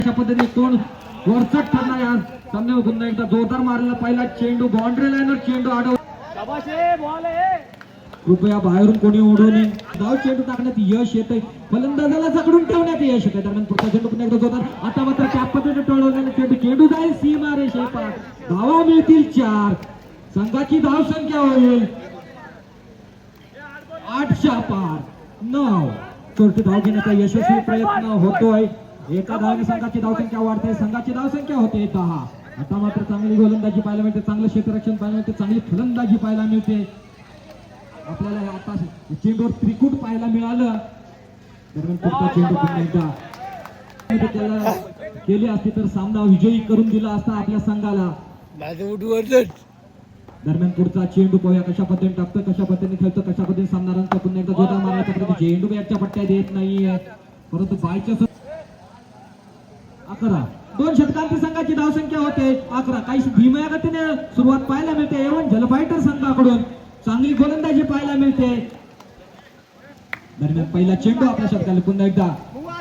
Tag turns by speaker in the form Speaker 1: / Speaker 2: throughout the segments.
Speaker 1: अशा पद्धतीने कोण वरचढ ठरला या सामन्यावर पुन्हा एकदा जोरदार मारलेला पहिला चेंडू बाउंड्री लाईनवर चेंडू अडव कृपया बाहेरून कोणी उडू नये. धाव चेंडू टाकण्यात यश येते, फलंदाजाला जखडून ठेवण्यात यश येते. दरम्यान पुढचा चेंडू पुन्हा एकदा जोरदार आता मात्र त्या पद्धतीने टळवलेला चेंडू जाईल सीमा रेषे पार. धावा मिळतील 4. संघाची धाव संख्या होईल 8च्या पार 9. चोरटी धाव घेण्याचा यशस्वी प्रयत्न होतोय. एका धावने संघाची धावसंख्या वाढते, संघाची धावसंख्या होते 10. आता मात्र चांगली गोलंदाजी पाहायला मिळते, चांगलं क्षेत्ररक्षण पाहायला मिळते, चांगली फलंदाजी पाहायला मिळते. आपल्याला आता चेंडूवर त्रिकूट पाहायला मिळालं. दरम्यान पुढचा चेंडू पुन्हा एकदा त्याला केली असती तर सामना विजयी करून दिला असता आपल्या संघाला. दरम्यान पुढचा चेंडू पाहूया कशा पद्धतीने टाकतो, कशा पद्धतीने खेळतो, कशा पद्धतीने सामना रंगतो. पुन्हा एकदा जोरदार मारण्याचा प्रयत्न, चेंडू बॅटच्या पट्ट्या देत नाहीये परंतु बायच्या 11. 2 षटकांची संघाची धावसंख्या होते 11. काही धीम्या गतीने सुरुवात पाहायला मिळते. एवन झलफायटर संघाकडून चांगली गोलंदाजी पाहायला मिळते. दरम्यान पहिला चेंडू आपल्या षटकाला पुन्हा एकदा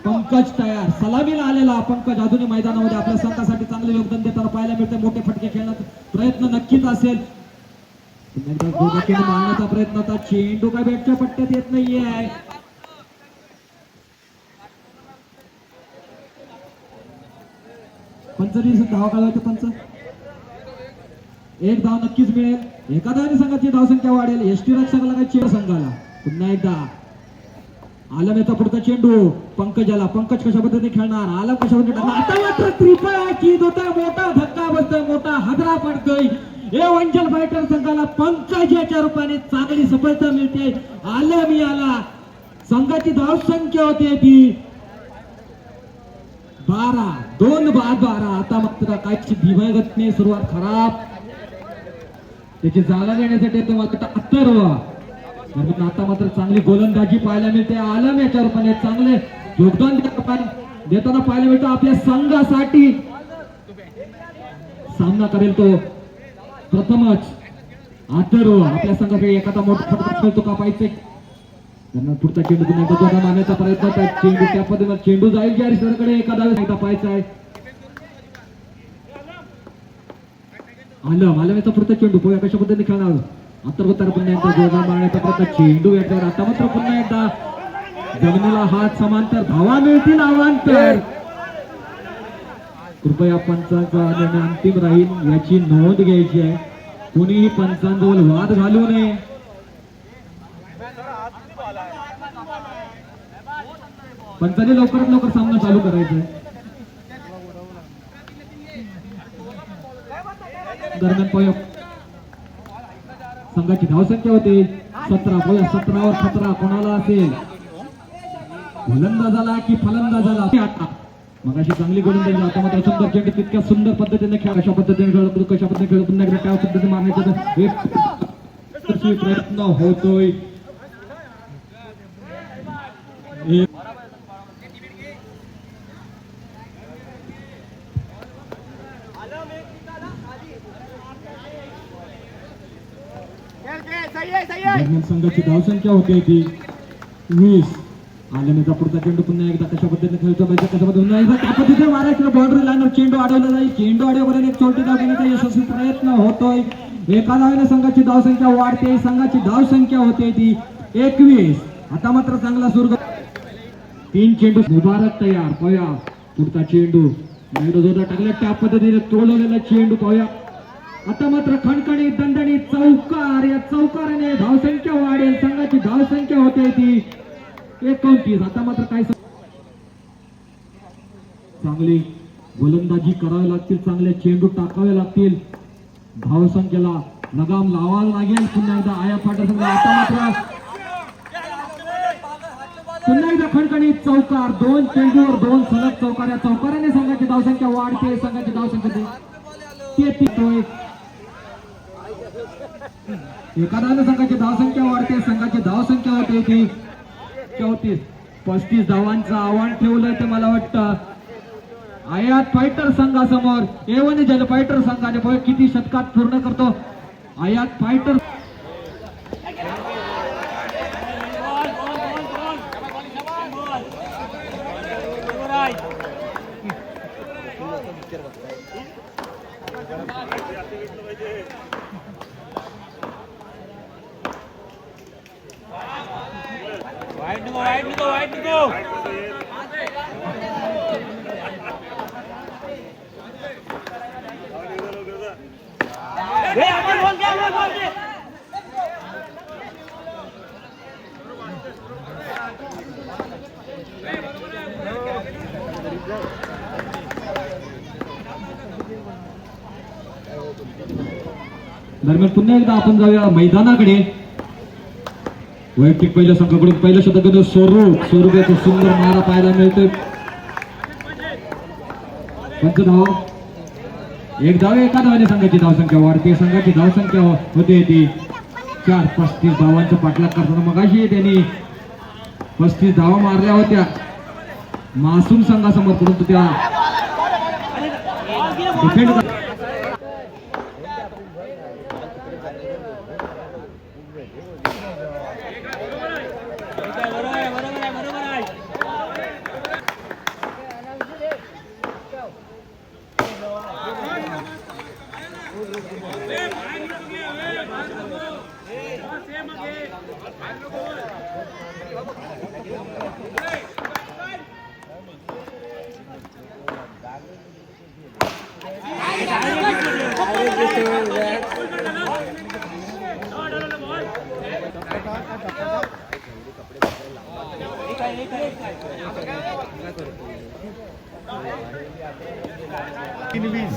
Speaker 1: पंकज तयार, सलामीला आलेला पंकज अजूनही मैदानामध्ये आपल्या संघासाठी चांगले योगदान देताना पाहायला मिळते. मोठे फटके खेळण्याचा प्रयत्न नक्कीच असेल. पुन्हा एकदा गोलंदाजीने मारण्याचा प्रयत्न होता, चेंडू काय बॅटच्या पट्ट्यात येत नाहीये. पंचनी धावा काढायचे पंच, 1 धाव नक्कीच मिळेल. एका धावाने संघाची धावसंख्या वाढेल. एसटी रक्षकाला काय चेंडू संघाला पुन्हा एकदा आलम याचा पुढचा चेंडू पंकजाला. पंकज कशा पद्धतीने खेळणार, आलम कशा पद्धतीने टाकणार. आता मात्र त्रिफळा चीज होतोय, मोठा धक्का बसतोय, मोठा हादरा पडतोय. हे वंचल फायटर संघाला पंकज याच्या रूपाने चांगली सफलता मिळते. आलम याला संघाची धावसंख्या होते ती 12. 2 बाद 12. आता मात्र काहीची धीम्या गतीने सुरुवात खराब, त्याची जागा देण्यासाठी तो मात्र अथर्व. आता मात्र चांगली गोलंदाजी पाहायला मिळते. आलम याच्या रूपाने चांगले योगदान देताना पाहायला मिळतं. आपल्या संघासाठी सामना करेल तो प्रथमच अथर्व. आपल्या संघासाठी एखादा मोठा फटका खेळतो का पाहिजे. पुढचा चेंडू पुन्हा एकदा मारण्याचा प्रयत्न, चेंडू त्या पद्धतीने चेंडू जाईल जॅरिसकडे. एखादा एकदा पाहायचा आहे. आलम याचा पुढचा चेंडू पोया कशा पद्धतीने खेळणार. अंतर्गत पुन्हा एकदा जोरदार मारण्याचा प्रयत्न, चेंडू याच्यावर. आता मात्र पुन्हा एकदा जमिनीला हात समांतर, धावा मिळतील अवांतर. कृपया पंचांचा निर्णय अंतिम राहील याची नोंद घ्यायची आहे. कोणीही पंचांजवळ वाद घालू नये. पंचांनी लवकरात लवकर सामना चालू करायचा आहे. दरम्यान पाहूया संघाची धावसंख्या होती 17. पाहूया 17वर 17 कोणाला असेल, गोलंदाजाला की फलंदाजाला. आता मग अशी चांगली गोलंदाजी. आता मात्र सुंदर चेंडू तितक्या सुंदर पद्धतीने खेळ, कशा पद्धतीने खेळतो, कशा पद्धतीने खेळ, पुन्हा एकदा त्या पद्धतीने मारण्याचा एक प्रयत्न होतोय. संघाची धावसंख्या होते ती 20. आलमेचा पुढचा चेंडू पुन्हा एकदा कशा पद्धतीने खेळतो पाहिजे, कशा पद्धतीने त्या पद्धतीने मारायचं. बाउंड्री लाईनवर चेंडू अडवला जाईल. चेंडू अडवल्याने एक छोटी धाव घेण्याचा यशस्वी प्रयत्न होतोय. एका धावेने संघाची धावसंख्या वाढते, संघाची धावसंख्या होते ती 21. आता मात्र चांगला सुरू 3 चेंडू. मुबारक तयार. पाहूया पुढचा चेंडू जोरदार टाकला, त्या पद्धतीने तोडवलेला चेंडू. पाहूया आता मात्र खणखणीत दणदणीत चौकार. या चौकाराने धावसंख्या वाढेल, संघाची धावसंख्या होते ती 29. आता मात्र काय चांगली गोलंदाजी करावी लागतील, चांगले चेंडू टाकावे लागतील, धावसंख्येला लगाम लावायला लागेल. पुन्हा एकदा आया फाटर संघ. आता मात्र पुन्हा एकदा खणखणीत चौकार. 2 चेंडूवर 2 सलग चौकार. या चौकाराने संघाची धावसंख्या वाढते, संघाची धावसंख्या 33. एखाद्याने संघाची धावसंख्या वाढते, संघाची धावसंख्या होते ती 34. 35 धावांचं आव्हान ठेवलंय ते मला वाटतं आयात फायटर संघासमोर. एवन जल फायटर संघाने किती षटकात पूर्ण करतो आयात फायटर. दरम्यान पुन्हा एकदा आपण जाऊया मैदानाकडे. वैयक्तिक पहिल्या संघाकडून पहिल्या शतकाने स्वरूप याचा सुंदर मारा पाहायला मिळतोय. पंचधाव एक धाव एका धावाने संघाची धावसंख्या वाढते. संघाची धावसंख्या होते ती 4-35 धावांचा पाठलाग करताना मगाशी त्यांनी 35 धावा मारल्या होत्या मासूम संघासमोर, परंतु त्या डिफेंड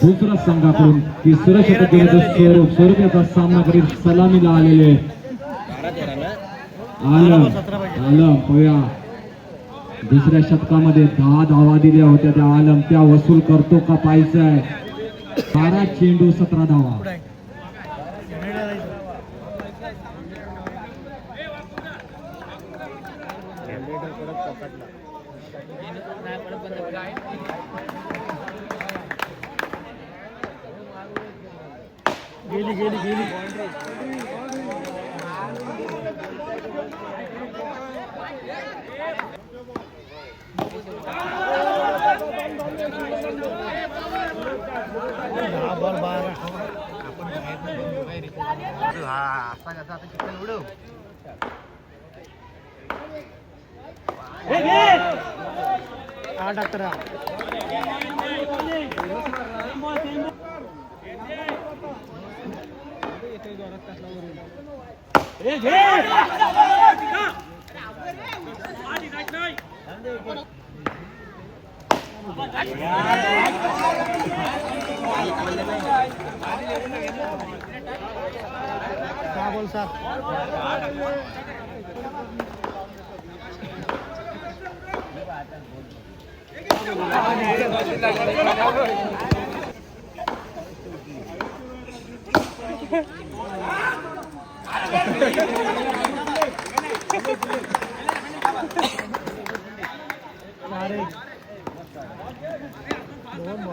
Speaker 1: दुसरा संघाकडून तिसरं शतक स्वरूप याचा सामना करीत सलामीला आलेले आलम पया दुसऱ्या शतकामध्ये 10 धावा दिल्या होत्या त्या आलम त्या वसूल करतो का पाहायचंय. 12 चेंडू 17 धावा. गेली दोन